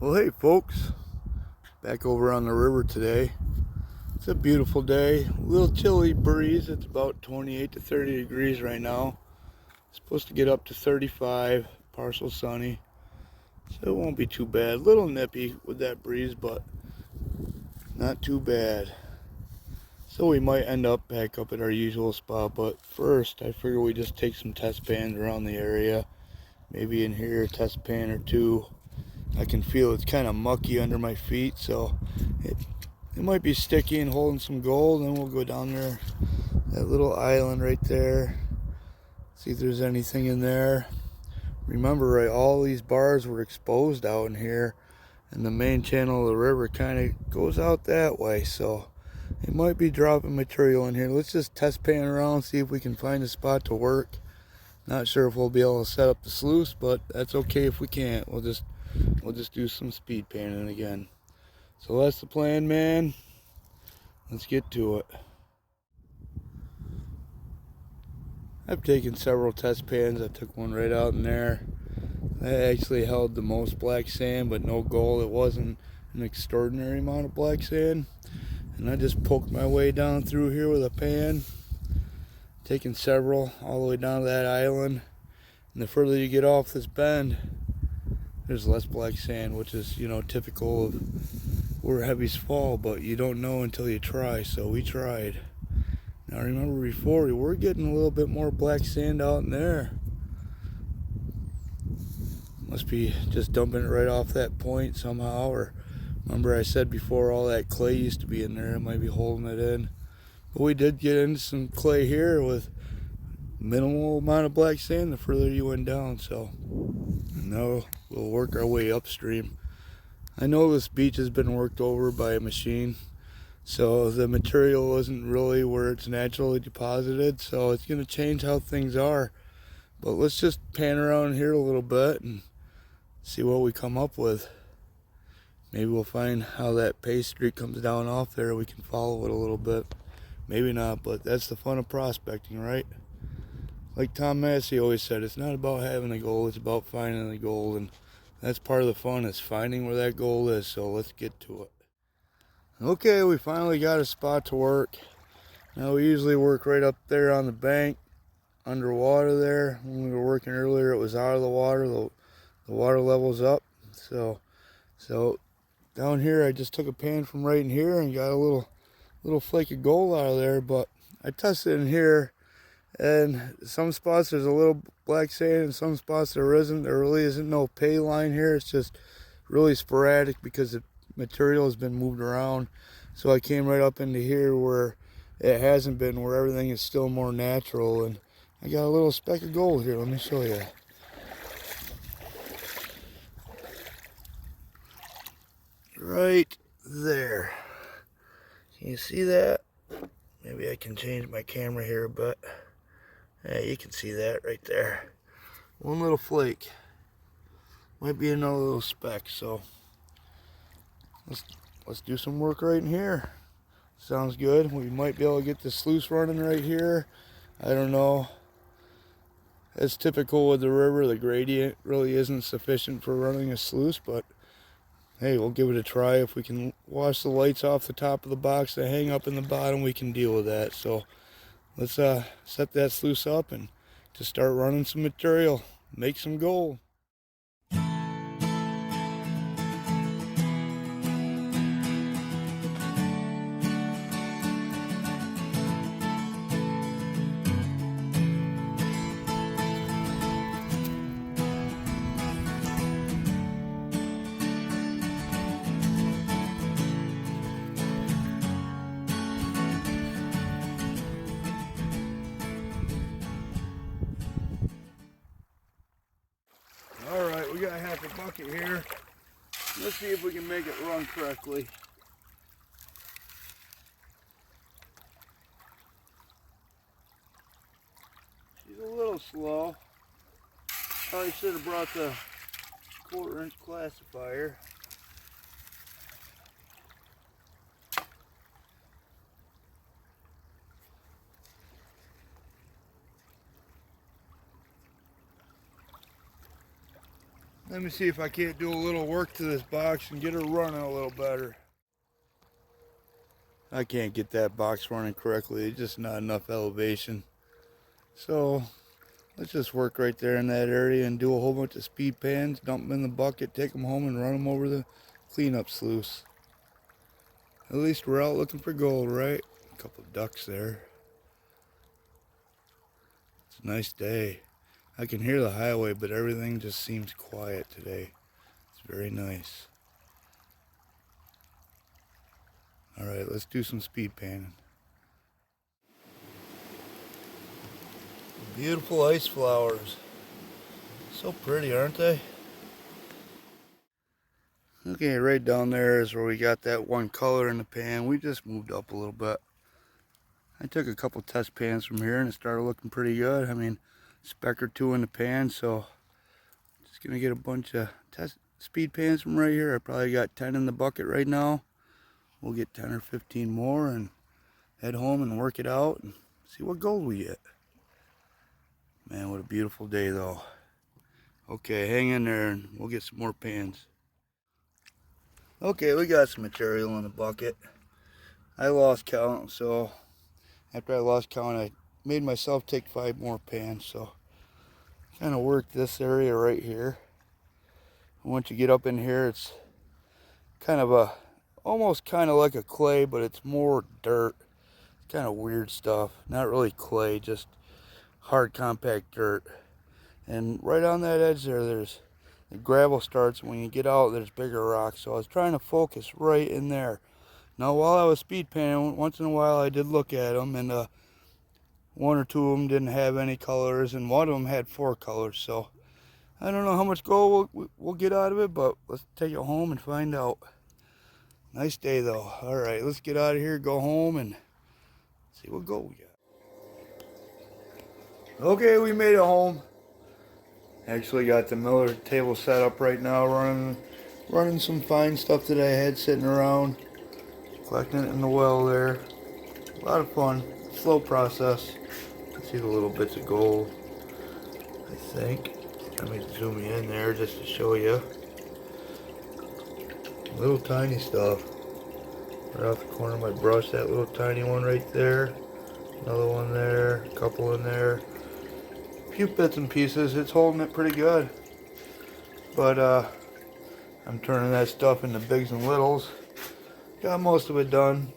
Well, hey folks, back over on the river today. It's a beautiful day, a little chilly breeze. It's about 28 to 30 degrees right now. It's supposed to get up to 35, partial sunny, so it won't be too bad. A little nippy with that breeze, but not too bad. So we might end up back up at our usual spot, but first I figure we just take some test pans around the area. Maybe in here, a test pan or two. I can feel it's kind of mucky under my feet, so it might be sticky and holding some gold. And we'll go down there, that little island right there, see if there's anything in there. Remember, right, all these bars were exposed out in here, and the main channel of the river kind of goes out that way, so it might be dropping material in here. Let's just test pan around, see if we can find a spot to work. Not sure if we'll be able to set up the sluice, but that's okay if we can't. We'll just do some speed panning again. So that's the plan, man. Let's get to it. I've taken several test pans. I took one right out in there. I actually held the most black sand, but no gold. It wasn't an extraordinary amount of black sand. And I just poked my way down through here with a pan, taking several all the way down to that island. And the further you get off this bend, there's less black sand, which is, typical of where heavies fall, but you don't know until you try, so we tried. Now remember, before we were getting a little bit more black sand out in there. Must be just dumping it right off that point somehow, or remember I said before all that clay used to be in there, it might be holding it in. But we did get into some clay here with minimal amount of black sand the further you went down, so now we'll work our way upstream. I know this beach has been worked over by a machine, so the material isn't really where it's naturally deposited, so it's going to change how things are. But let's just pan around here a little bit and see what we come up with. Maybe we'll find how that pay streak comes down off there. We can follow it a little bit. Maybe not, but that's the fun of prospecting, right? Like Tom Massey always said, it's not about having the gold, it's about finding the gold. And that's part of the fun, is finding where that gold is. So let's get to it. Okay, we finally got a spot to work. Now we usually work right up there on the bank, underwater there. When we were working earlier, it was out of the water. The water level's up. So down here, I just took a pan from right in here and got a little flake of gold out of there. But I tested in here, and some spots there's a little black sand, and some spots there isn't. There really isn't no pay line here. It's just really sporadic because the material has been moved around. So I came right up into here where it hasn't been, where everything is still more natural. And I got a little speck of gold here. Let me show you. Right there. Can you see that? Maybe I can change my camera here, but yeah, you can see that right there. One little flake. Might be another little speck, so let's do some work right in here. Sounds good. We might be able to get the sluice running right here. I don't know. As typical with the river, the gradient really isn't sufficient for running a sluice, but hey, we'll give it a try. If we can wash the lights off the top of the box that hang up in the bottom, we can deal with that. So let's set that sluice up and just start running some material, make some gold. Alright, we got half a bucket here. Let's see if we can make it run correctly. She's a little slow. Probably should have brought the 1/4-inch classifier. Let me see if I can't do a little work to this box and get her running a little better. I can't get that box running correctly. It's just not enough elevation. So let's just work right there in that area and do a whole bunch of speed pans, dump them in the bucket, take them home and run them over the cleanup sluice. At least we're out looking for gold, right? A couple of ducks there. It's a nice day. I can hear the highway, but everything just seems quiet today. It's very nice. All right, let's do some speed panning. Beautiful ice flowers. So pretty, aren't they? Okay, right down there is where we got that one color in the pan. We just moved up a little bit. I took a couple test pans from here and it started looking pretty good. I mean, speck or two in the pan, so just gonna get a bunch of test speed pans from right here. I probably got 10 in the bucket right now. We'll get 10 or 15 more and head home and work it out and see what gold we get. Man, what a beautiful day though. Okay, hang in there and we'll get some more pans. Okay, we got some material in the bucket. I lost count, so after I lost count, I made myself take 5 more pans. So kind of work this area right here. Once you get up in here, it's kind of almost kind of like a clay, but it's more dirt. It's kind of weird stuff. Not really clay, just hard compact dirt. And right on that edge there, there's the gravel starts. When you get out, there's bigger rocks. So I was trying to focus right in there. Now, while I was speed panning, once in a while I did look at them, and 1 or 2 of them didn't have any colors, and one of them had 4 colors. So I don't know how much gold we'll get out of it, but let's take it home and find out. Nice day though. All right, let's get out of here, go home, and see what gold we got. Okay, we made it home. Actually got the Miller table set up right now, running some fine stuff that I had sitting around, collecting it in the well there. A lot of fun, slow process. You can see the little bits of gold, I think. Let me zoom you in there just to show you. Little tiny stuff. Right off the corner of my brush, that little tiny one right there. Another one there, a couple in there. A few bits and pieces. It's holding it pretty good. But I'm turning that stuff into bigs and littles. Got most of it done,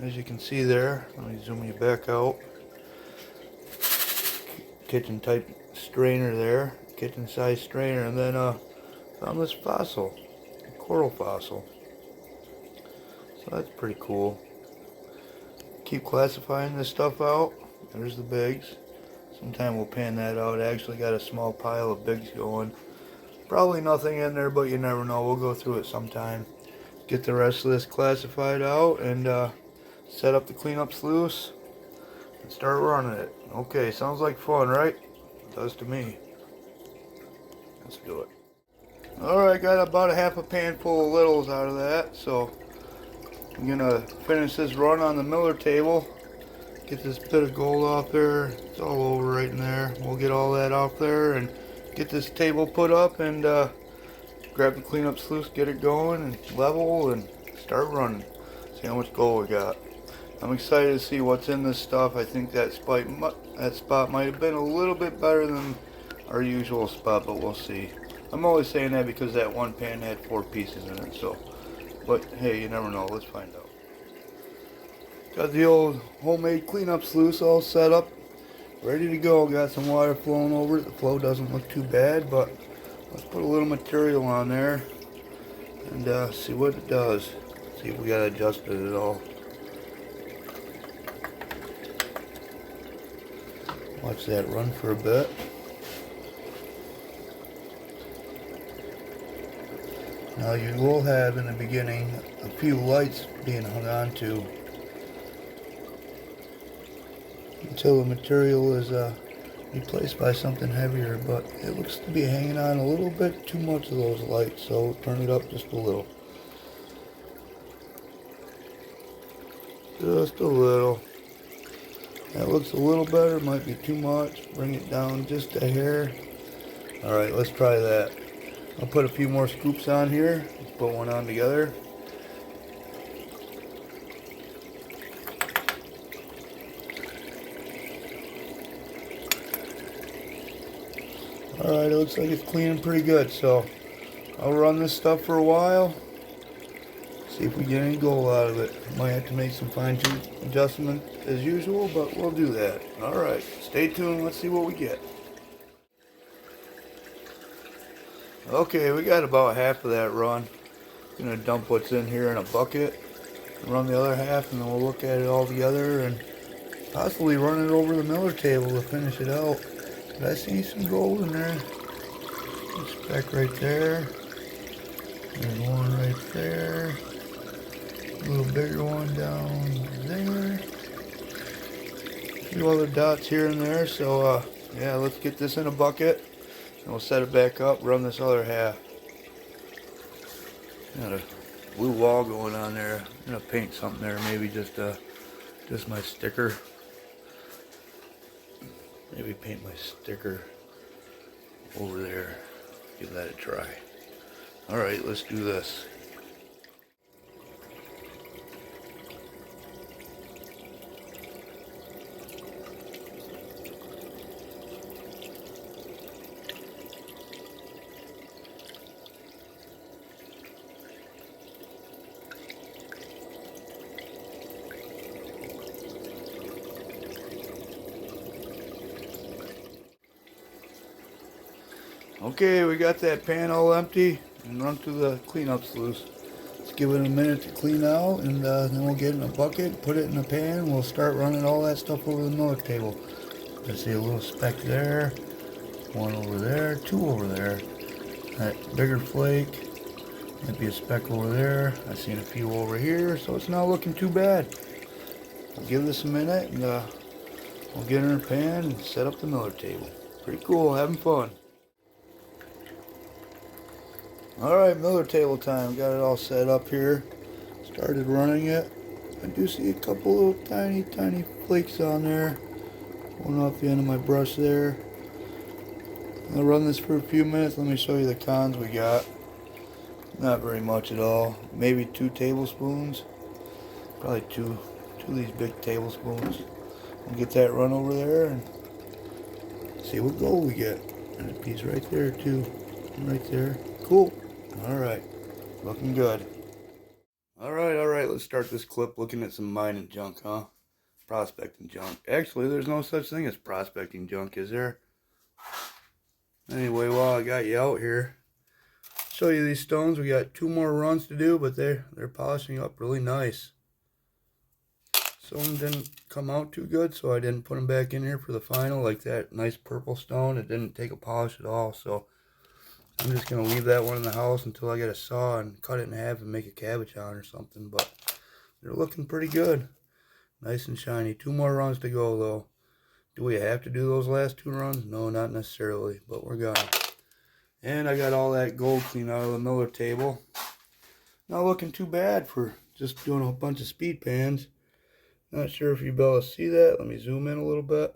as you can see there. Let me zoom you back out. Kitchen type strainer there. Kitchen size strainer. And then found this fossil. Coral fossil. So that's pretty cool. Keep classifying this stuff out. There's the bigs. Sometime we'll pan that out. I actually got a small pile of bigs going. Probably nothing in there, but you never know. We'll go through it sometime. Get the rest of this classified out and set up the cleanup sluice and start running it. Okay, sounds like fun, right? It does to me. Let's do it. Alright, got about a half a pan full of littles out of that, so I'm gonna finish this run on the Miller table, get this bit of gold off there. It's all over right in there. We'll get all that off there and get this table put up and grab the cleanup sluice, get it going and level and start running. See how much gold we got. I'm excited to see what's in this stuff. I think that spot might have been a little bit better than our usual spot, but we'll see. I'm only saying that because that one pan had 4 pieces in it, so. But hey, you never know. Let's find out. Got the old homemade cleanup sluice all set up, ready to go. Got some water flowing over it. The flow doesn't look too bad, but let's put a little material on there and see what it does. See if we got adjusted at all. Watch that run for a bit. Now you will have in the beginning a few lights being hung on to until the material is replaced by something heavier, but it looks to be hanging on a little bit too much of those lights, so turn it up just a little. Just a little. That looks a little better, might be too much. Bring it down just a hair. Alright, let's try that. I'll put a few more scoops on here. Let's put one on together. Alright, it looks like it's cleaning pretty good, so I'll run this stuff for a while. See if we get any gold out of it. Might have to make some fine-tune adjustment as usual, but we'll do that. Alright, stay tuned. Let's see what we get. Okay, we got about half of that run. Gonna dump what's in here in a bucket, run the other half, and then we'll look at it all together and possibly run it over the miller table to finish it out. But I see some gold in there. A speck right there. There's one right there. A little bigger one down there. A few other dots here and there. So yeah, let's get this in a bucket and we'll set it back up, run this other half. Got a blue wall going on there. I'm gonna paint something there, maybe just my sticker. Maybe paint my sticker over there. Give that a try. Alright, let's do this. Okay, we got that pan all empty and run through the cleanup sluice. Let's give it a minute to clean out, and then we'll get in a bucket, put it in a pan, and we'll start running all that stuff over the miller table. I see a little speck there, one over there, two over there. That bigger flake, might be a speck over there. I've seen a few over here, so it's not looking too bad. I'll give this a minute, and we'll get in a pan and set up the miller table. Pretty cool, having fun. Alright, miller table time. Got it all set up here. Started running it. I do see a couple little tiny flakes on there. One off the end of my brush there. I'll run this for a few minutes. Let me show you the cons we got. Not very much at all. Maybe 2 tablespoons. Probably two of these big tablespoons. We'll get that run over there and see what gold we get. There's a piece right there too. Right there. Cool. Alright, looking good. Alright, let's start this clip looking at some mining junk, huh? Prospecting junk. Actually, there's no such thing as prospecting junk, is there? Anyway, while I got you out here, show you these stones. We got 2 more runs to do, but they're polishing up really nice. Some didn't come out too good, so I didn't put them back in here for the final, like that nice purple stone. It didn't take a polish at all, so I'm just going to leave that one in the house until I get a saw and cut it in half and make a cabbage on or something. But they're looking pretty good. Nice and shiny. 2 more runs to go, though. Do we have to do those last 2 runs? No, not necessarily, but we're gonna. And I got all that gold clean out of the miller table. Not looking too bad for just doing a bunch of speed pans. Not sure if you'll be able to see that. Let me zoom in a little bit.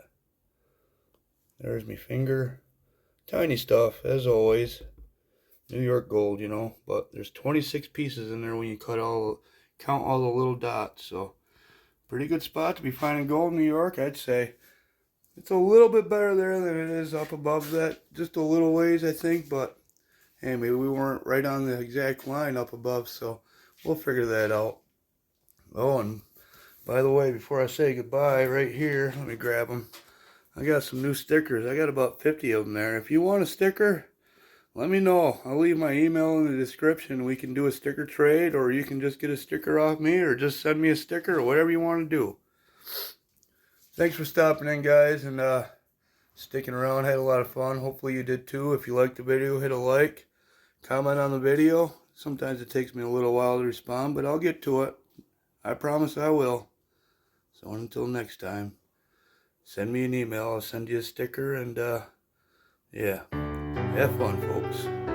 There's my finger. Tiny stuff, as always. New York gold, you know. But there's 26 pieces in there when you count all the little dots. So, pretty good spot to be finding gold in New York, I'd say. It's a little bit better there than it is up above that. Just a little ways, I think. But, hey, maybe we weren't right on the exact line up above. So, we'll figure that out. Oh, and by the way, before I say goodbye, right here, let me grab them. I got some new stickers. I got about 50 of them there. If you want a sticker, let me know. I'll leave my email in the description. We can do a sticker trade, or you can just get a sticker off me, or just send me a sticker, or whatever you want to do. Thanks for stopping in, guys, and sticking around. Had a lot of fun. Hopefully you did too. If you liked the video, hit a like. Comment on the video. Sometimes it takes me a little while to respond, but I'll get to it. I promise I will. So until next time, send me an email. I'll send you a sticker, and yeah, have fun, folks.